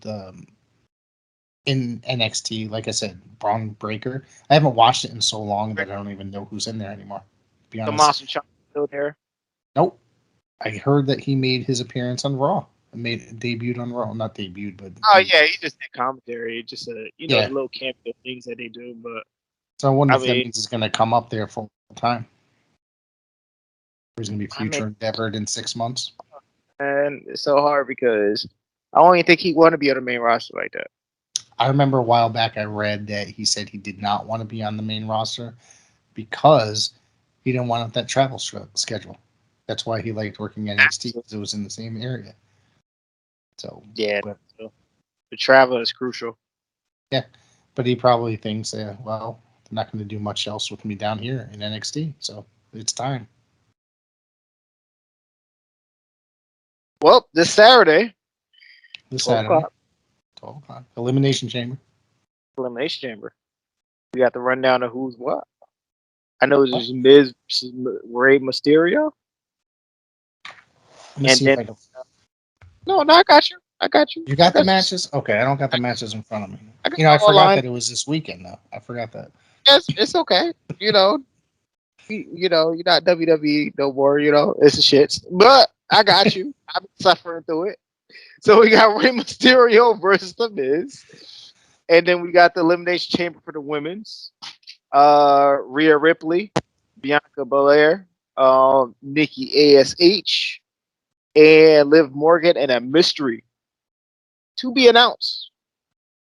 Speaker 1: in NXT, like I said, Braun Breaker. I haven't watched it in so long that I don't even know who's in there anymore. To be
Speaker 2: The
Speaker 1: honest,
Speaker 2: Monster Chuck still there.
Speaker 1: nope. I heard that he made his appearance on Raw. Debuted on Raw. Not debuted, but
Speaker 2: Oh yeah, he just did commentary. Just the
Speaker 1: yeah.
Speaker 2: little cameo things that they do. But
Speaker 1: So I wonder
Speaker 2: I
Speaker 1: if that
Speaker 2: mean,
Speaker 1: means he's going to come up there full time. Or he's going to be
Speaker 2: I mean,
Speaker 1: future endeavored in 6 months.
Speaker 2: and it's so hard because I don't even think he want to be on the main roster like that.
Speaker 1: I remember a while back I read that he said he did not want to be on the main roster because he didn't want that travel schedule. That's why he liked working NXT because it was in the same area. So
Speaker 2: Yeah,
Speaker 1: but,
Speaker 2: so the travel is crucial.
Speaker 1: yeah, but he probably thinks, well, they're not going to do much else with me down here in NXT, so it's time.
Speaker 2: Well, this Saturday,
Speaker 1: This
Speaker 2: 12
Speaker 1: Saturday,
Speaker 2: o'clock,
Speaker 1: 12 o'clock, Elimination Chamber.
Speaker 2: Elimination Chamber. We got the rundown of who's what. I know there's Miz versus Rey Mysterio.
Speaker 1: Let me
Speaker 2: And
Speaker 1: see
Speaker 2: then,
Speaker 1: if I can.
Speaker 2: no, I got you. I got you.
Speaker 1: You got
Speaker 2: I
Speaker 1: the
Speaker 2: got
Speaker 1: matches? Okay, I don't got the matches in front of me.
Speaker 2: I got
Speaker 1: I
Speaker 2: all
Speaker 1: forgot
Speaker 2: line.
Speaker 1: that it was this weekend, though. I forgot that.
Speaker 2: Yes, it's okay. You're not WWE no more. It's a shit. But I got you. I've been suffering through it. So we got Rey Mysterio versus The Miz. And then we got the Elimination Chamber for the women's. Rhea Ripley, Bianca Belair, Nikki ASH, and Liv Morgan, and a mystery to be announced.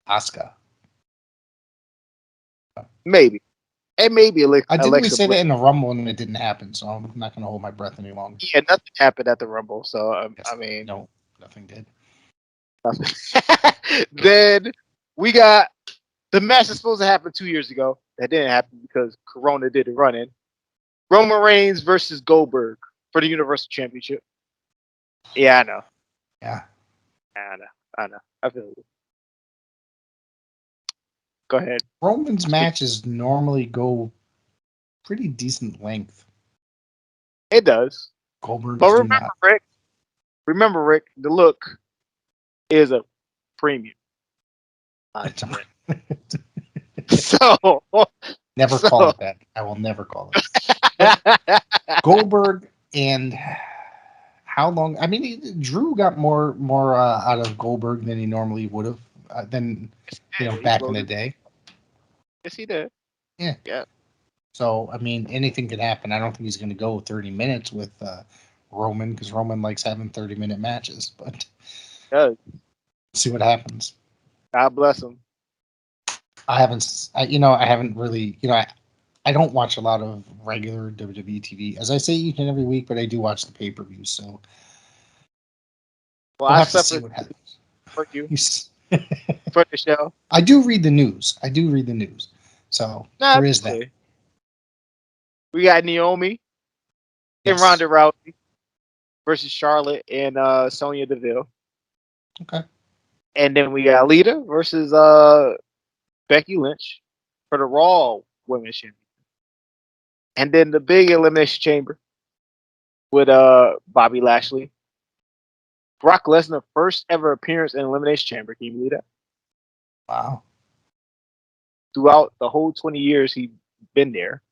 Speaker 1: Asuka.
Speaker 2: Maybe. And maybe
Speaker 1: Didn't we
Speaker 2: Alexa
Speaker 1: say that
Speaker 2: Bliss.
Speaker 1: in the Rumble and it didn't happen? So I'm not going to hold my breath any longer.
Speaker 2: Yeah, nothing happened at the Rumble. So,
Speaker 1: Yes.
Speaker 2: I mean,
Speaker 1: No, nothing did.
Speaker 2: Then we got the match that's supposed to happen 2 years ago. That didn't happen because Corona did the run in. Roman Reigns versus Goldberg for the Universal Championship. Yeah, I know.
Speaker 1: Yeah.
Speaker 2: I know. I feel it. Go ahead.
Speaker 1: Roman's matches normally go pretty decent length.
Speaker 2: It does.
Speaker 1: Goldberg's
Speaker 2: But
Speaker 1: do not.
Speaker 2: remember, Rick, the look is a premium. So
Speaker 1: Never call it that. I will never call it. Goldberg and how long? I mean, Drew got more out of Goldberg than he normally would have back in the day.
Speaker 2: Yes, he did.
Speaker 1: Yeah.
Speaker 2: Yeah.
Speaker 1: So I mean, anything could happen. I don't think he's going to go 30 minutes with Roman because Roman likes having 30-minute matches. But see what happens.
Speaker 2: God bless him.
Speaker 1: I haven't really, I don't watch a lot of regular WWE TV, as I say each and every week, but I do watch the pay-per-views, so
Speaker 2: Well,
Speaker 1: we'll
Speaker 2: I
Speaker 1: have to see
Speaker 2: suffered
Speaker 1: what happens.
Speaker 2: for you for the show.
Speaker 1: I do read the news. So there is that.
Speaker 2: We got Naomi and
Speaker 1: Yes.
Speaker 2: Ronda Rousey versus Charlotte and Sonya Deville.
Speaker 1: Okay.
Speaker 2: And then we got Lita versus Becky Lynch for the Raw Women's Championship. And then the big Elimination Chamber with Bobby Lashley. Brock Lesnar first ever appearance in Elimination Chamber. Can you believe that?
Speaker 1: Wow.
Speaker 2: Throughout the whole 20 years he's been there,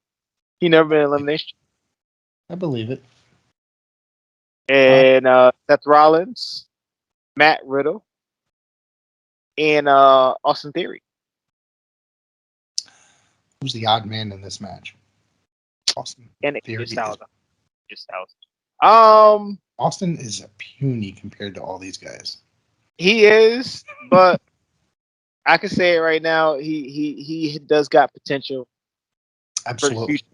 Speaker 2: he never been in Elimination Chamber.
Speaker 1: I believe it.
Speaker 2: And Seth Rollins, Matt Riddle, and Austin Theory.
Speaker 1: Who's the odd man in this match? Austin.
Speaker 2: And
Speaker 1: Theory
Speaker 2: Styles.
Speaker 1: Austin is a puny compared to all these guys.
Speaker 2: He is, but I can say it right now. He does got potential for the
Speaker 1: Absolutely.
Speaker 2: future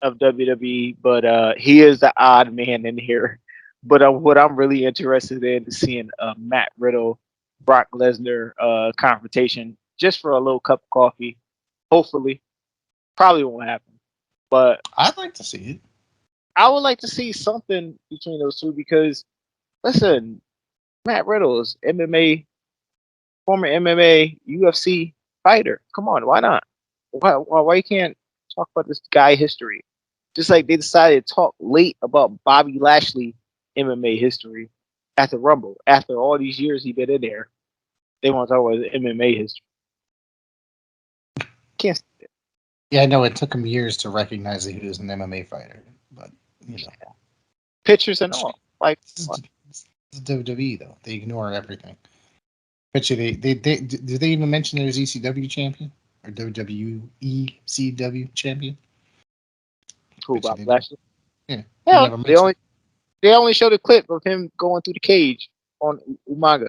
Speaker 2: of WWE, but he is the odd man in here. But what I'm really interested in is seeing Matt Riddle, Brock Lesnar confrontation just for a little cup of coffee. Hopefully, probably won't happen, but
Speaker 1: I'd like to see it.
Speaker 2: I would like to see something between those two because, listen, Matt Riddle is former MMA, UFC fighter. Come on, why not? Why you can't talk about this guy history? Just like they decided to talk late about Bobby Lashley MMA history at the Rumble. After all these years he been in there, they want to talk about his MMA history. Can't stand it.
Speaker 1: Yeah, I know it took him years to recognize that he was an MMA fighter, but
Speaker 2: Pictures and all. Like
Speaker 1: this is WWE though. They ignore everything. Bet you they do they even mention there's ECW champion or WWE ECW champion?
Speaker 2: cool
Speaker 1: Bet you
Speaker 2: Bobby
Speaker 1: they don't.
Speaker 2: Lashley.
Speaker 1: Yeah.
Speaker 2: Yeah,
Speaker 1: never
Speaker 2: they only showed a clip of him going through the cage on Umaga.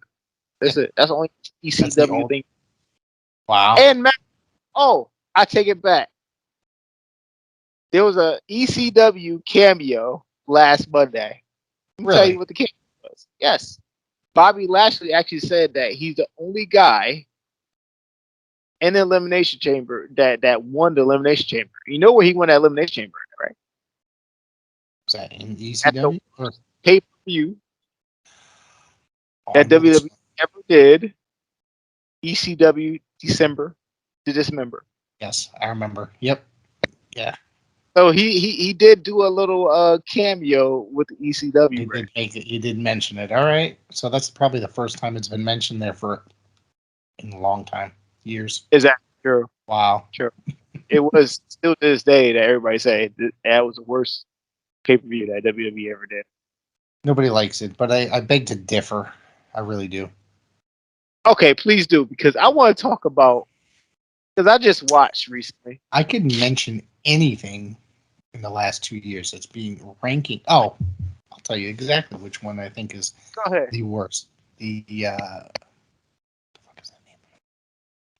Speaker 2: That's it. That's the only ECW thing.
Speaker 1: Wow.
Speaker 2: And Matt, I take it back. There was a ECW cameo last Monday. Let me tell you what the cameo was. Yes. Bobby Lashley actually said that he's the only guy in the Elimination Chamber that won the Elimination Chamber. You know where he won that Elimination Chamber, right?
Speaker 1: Was that in ECW? Or
Speaker 2: Pay-per-view that WWE ever did. ECW December to Dismember.
Speaker 1: Yes, I remember. Yep. Yeah.
Speaker 2: So he did do a little cameo with the ECW.
Speaker 1: He did make it. He did mention it. All right. So that's probably the first time it's been mentioned there in a long time, years.
Speaker 2: Is that true?
Speaker 1: Wow.
Speaker 2: Sure. It was still to this day that everybody say that was the worst pay-per-view that WWE ever did.
Speaker 1: Nobody likes it, but I beg to differ. I really do.
Speaker 2: Okay, please do, because I want to talk about, because I just watched recently.
Speaker 1: I could mention anything in the last 2 years that's being ranking. Oh, I'll tell you exactly which one I think is the worst. The what the fuck is that name?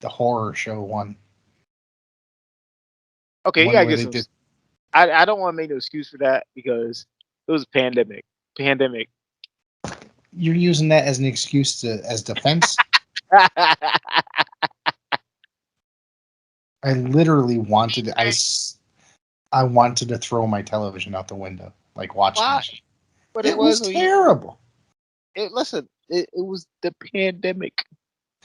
Speaker 1: The horror show one.
Speaker 2: Okay, you gotta get some. I don't want to make no excuse for that because it was a pandemic.
Speaker 1: you're using that as an excuse as defense. I literally wanted I wanted to throw my television out the window, like watching
Speaker 2: Why?
Speaker 1: that shit.
Speaker 2: But
Speaker 1: It was terrible.
Speaker 2: Listen, it was the pandemic.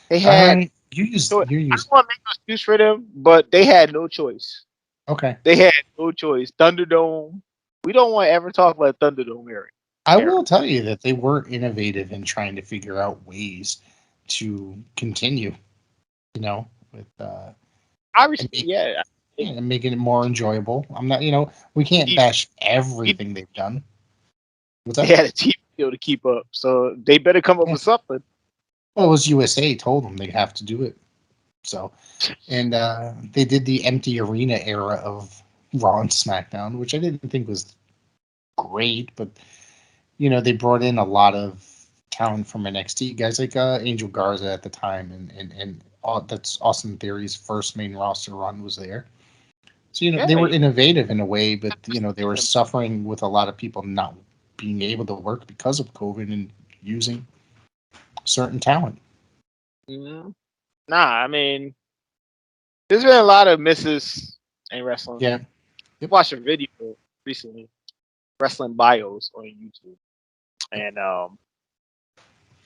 Speaker 2: They
Speaker 1: All
Speaker 2: had.
Speaker 1: right, you
Speaker 2: So I don't
Speaker 1: use
Speaker 2: want to make an excuse for them, but they had no choice.
Speaker 1: okay.
Speaker 2: They had no choice. Thunderdome. We don't want to ever talk about Thunderdome era.
Speaker 1: I will tell you that they were innovative in trying to figure out ways to continue, with
Speaker 2: I
Speaker 1: and
Speaker 2: respect.
Speaker 1: make,
Speaker 2: Yeah,
Speaker 1: yeah, and making it more enjoyable. I'm not, we can't bash everything they've done. What's
Speaker 2: they
Speaker 1: that?
Speaker 2: had a TV deal to keep up, so they better come up
Speaker 1: Yeah.
Speaker 2: with something.
Speaker 1: Well, it was USA told them they'd have to do it. So, and they did the empty arena era of Raw and SmackDown, which I didn't think was great, but they brought in a lot of talent from NXT guys like Angel Garza at the time, and that's Austin Theory's first main roster run was there. So they were innovative in a way, but they were suffering with a lot of people not being able to work because of COVID and using certain talent.
Speaker 2: Mhm. Nah, I mean, there's been a lot of misses in wrestling.
Speaker 1: Yeah.
Speaker 2: I watched a video recently, wrestling bios on YouTube, and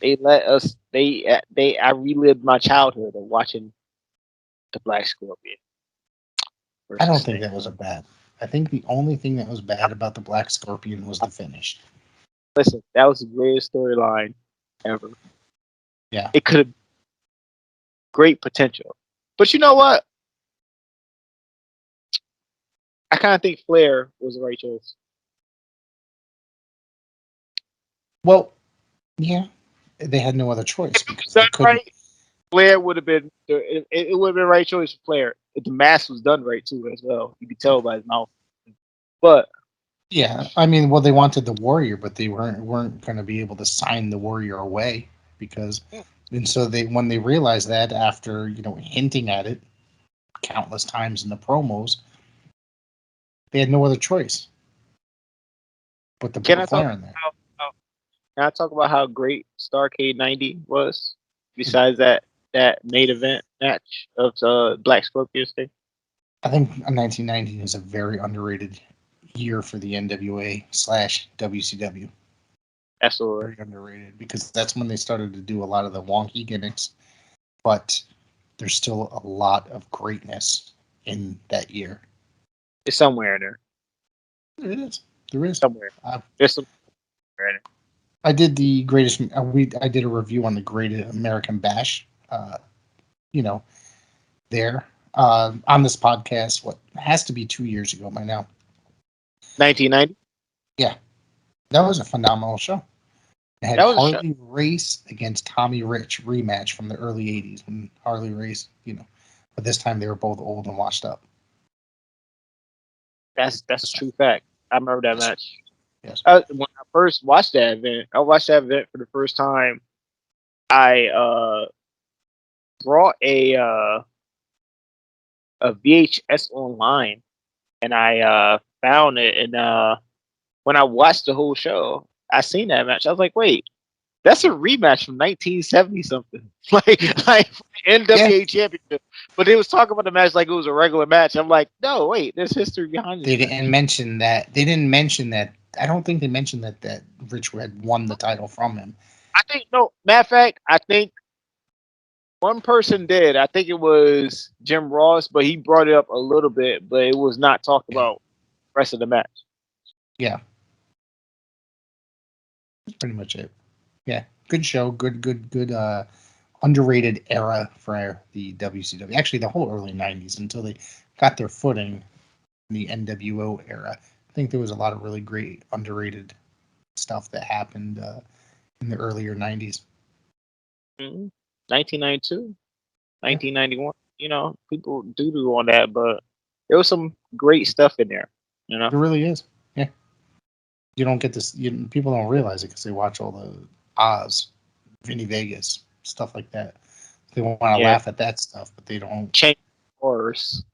Speaker 2: they let us. I relived my childhood of watching the Black Scorpion
Speaker 1: I don't
Speaker 2: versus
Speaker 1: think
Speaker 2: Sting.
Speaker 1: that was a bad. I think the only thing that was bad about the Black Scorpion was the finish.
Speaker 2: Listen, that was the greatest storyline ever.
Speaker 1: Yeah.
Speaker 2: It could have great potential, but you know what? I kind of think Flair was the right choice.
Speaker 1: Well, yeah, they had no other choice because they
Speaker 2: Done
Speaker 1: couldn't.
Speaker 2: right, Flair would have been. It would have been the right choice for Flair if the mask was done right too, as well. You could tell by his mouth. But
Speaker 1: Yeah, I mean, well, they wanted the Warrior, but they weren't going to be able to sign the Warrior away because, and so when they realized that after hinting at it countless times in the promos, they had no other choice but to
Speaker 2: can I
Speaker 1: put
Speaker 2: talk
Speaker 1: Flair in there.
Speaker 2: can I talk about how great Starcade '90 was? Besides that main event match of Black Scorpion's thing.
Speaker 1: I think 1990 is a very underrated year for the NWA/WCW.
Speaker 2: Absolutely.
Speaker 1: Very underrated because that's when they started to do a lot of the wonky gimmicks, but there's still a lot of greatness in that year.
Speaker 2: It's somewhere in there.
Speaker 1: It is. There is.
Speaker 2: Somewhere. There's somewhere in it.
Speaker 1: I did the greatest. I did a review on the Great American Bash. You know, there on this podcast. What has to be 2 years ago by now.
Speaker 2: 1990.
Speaker 1: Yeah, that was a phenomenal show. It had
Speaker 2: That was a show.
Speaker 1: Harley Race against Tommy Rich rematch from the early '80s when Harley Race, but this time they were both old and washed up.
Speaker 2: That's a true fact. I remember that match.
Speaker 1: Yes.
Speaker 2: When I first watched that event, I watched that event for the first time. I brought a VHS online, and I found it. And when I watched the whole show, I seen that match. I was like, wait, that's a rematch from 1970 something, like NWA Championship. But they was talking about the match like it was a regular match. I'm like, no, wait, there's history behind this.
Speaker 1: They didn't mention that. They didn't mention that. I don't think they mentioned that Rich had won the title from him.
Speaker 2: I think no. Matter of fact, I think one person did. I think it was Jim Ross, but he brought it up a little bit, but it was not talked about the rest of the match.
Speaker 1: Yeah. That's pretty much it. Yeah. Good show. Good underrated era for the WCW. Actually, the whole early 90s until they got their footing in the NWO era. I think there was a lot of really great underrated stuff that happened in the earlier 90s.
Speaker 2: 1992, 1991. People do on that, but there was some great stuff in there.
Speaker 1: There really is. Yeah. You don't get this. People don't realize it because they watch all the Oz, Vinny Vegas, stuff like that. They want to laugh at that stuff, but they don't.
Speaker 2: Change horrors.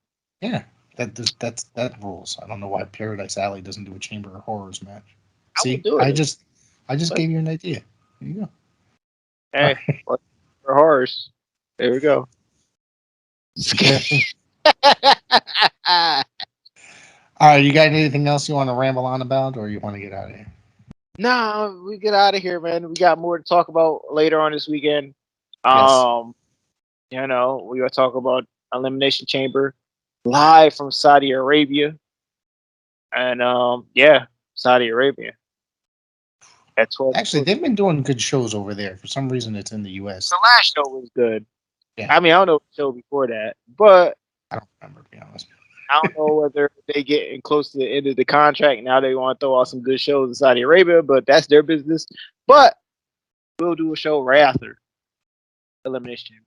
Speaker 1: Yeah, that rules. I don't know why Paradise Alley doesn't do a Chamber of Horrors match. See,
Speaker 2: do it.
Speaker 1: I just gave you an idea. There you go.
Speaker 2: Hey, for horse. There we go.
Speaker 1: All right, you got anything else you want to ramble on about, or you want to get out of here?
Speaker 2: Nah, we get out of here, man. We got more to talk about later on this weekend.
Speaker 1: Yes.
Speaker 2: You know, we gonna talk about Elimination Chamber live from Saudi Arabia, and yeah, Saudi Arabia at 12.
Speaker 1: Actually, they've been doing good shows over there. For some reason, it's in the U.S.
Speaker 2: The last show was good.
Speaker 1: Yeah.
Speaker 2: I mean, I don't know the show before that, but
Speaker 1: I don't remember, to be honest.
Speaker 2: I don't know whether they getting close to the end of the contract. Now they want to throw out some good shows in Saudi Arabia, but that's their business. But we'll do a show right after Elimination Chamber.